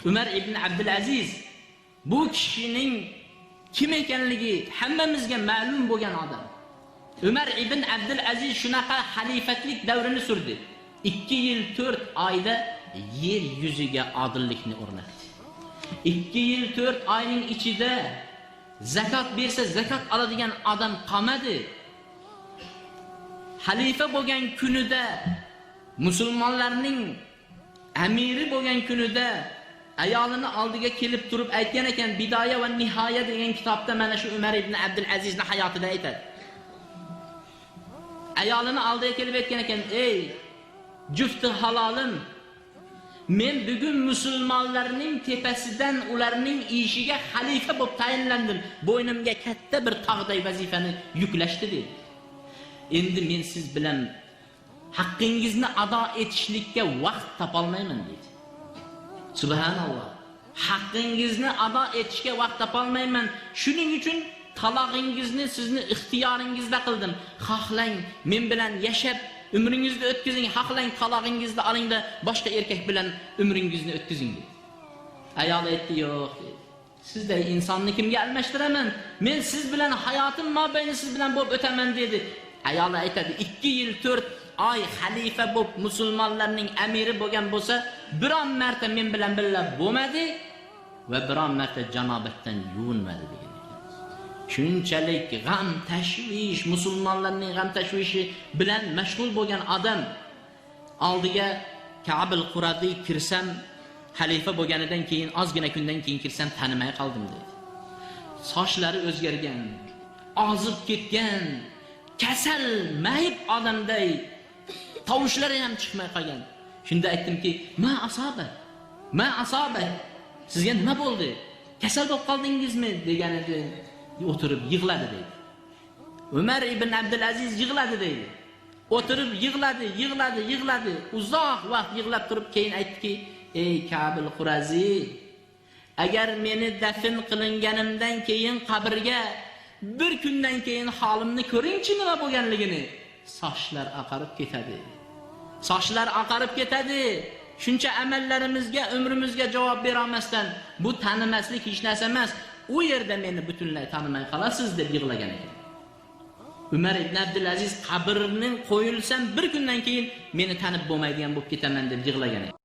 Umar ibn Abdulaziz bu kishining kim ekanligi hammamizga ma'lum bo'lgan odam. Umar ibn Abdulaziz shunaqa xalifatlik davrini surdi. 2 yil 4 oyda yer yuziga odillikni o'rnatdi. 2 yil 4 oyning ichida zakot bersa zakot oladigan odam qolmadi. Xalifa bo'lgan kunida, musulmonlarning amiri bo'lgan kunida ayolini oldiga kelib turib aytgan ekan, Bidoya va Nihoya degan kitobda mana shu Umar ibn Abdulazizning hayotida aytadi. Ayolini oldiga kelib aytgan ekan, ey jufti halolim, men bugun musulmonlarning tepasidan ularning ishiga xalifa bo'lib tayinlandim. Bo'ynimga katta bir tog'day vazifani yuklashdi dedi. Endi men siz bilan haqqingizni ado etishlikka vaqt topolmayman dedi. Subhanalloh. Haqqingizni ado etishga vaqt topolmayman. Shuning uchun talog'ingizni sizni ixtiyoringizda qildim. Xohlang men bilan yashab umringizni o'tkazing, xohlang talog'ingizni olingda boshqa erkak bilan umringizni o'tkazing dedi. Ayol aytdi, yo'q dedi. Sizday insonni kimga almashtiraman? Men siz bilan hayotim mobayni siz bilan bo'lib o'taman dedi. Ayol aytadi, 2 yil 4 oy xalifa bo'lib musulmonlarning amiri bo'lgan bo'lsa, biron marta men bilan birga bo'lmadi va biron marta janobatdan yuvinmadi degan ekan. Shunchalik g'am tashvish, musulmonlarning g'am tashvishi bilan mashg'ul bo'lgan odam oldiga Ka'bil Quradi kirsam, xalifa bo'lganidan keyin ozgina kundan keyin kirsam tanimay qoldim dedi. Sochlari o'zgargan, ozib ketgan, kasal, mayib odamday tovushlari ham chiqmay qolgan. Shunda aytdimki, ma asaba. Sizga nima bo'ldi? Kasal bo'lib qoldingizmi deganida o'tirib yig'ladi dedi. Umar ibn Abdulaziz yig'ladi dedi. O'tirib yig'ladi. Uzoq vaqt yig'lab turib keyin aytdiki, ey Ka'bil Qurazi, agar meni dafn qilinganimdan keyin qabrga bir kundan keyin holimni ko'ringchi nima bo'lganligini. Sochlar oqarib ketadi. Shuncha amallarimizga, umrimizga javob bera olmasdan bu tanimaslik hech narsa emas. U yerda meni butunlay tanimay qolasiz deb yig'lagan ekan. Umar ibn Abdulaziz qabrning qo'yilsam bir kundan keyin meni tanib bo'lmaydigan bo'lib ketaman deb yig'lagan ekan.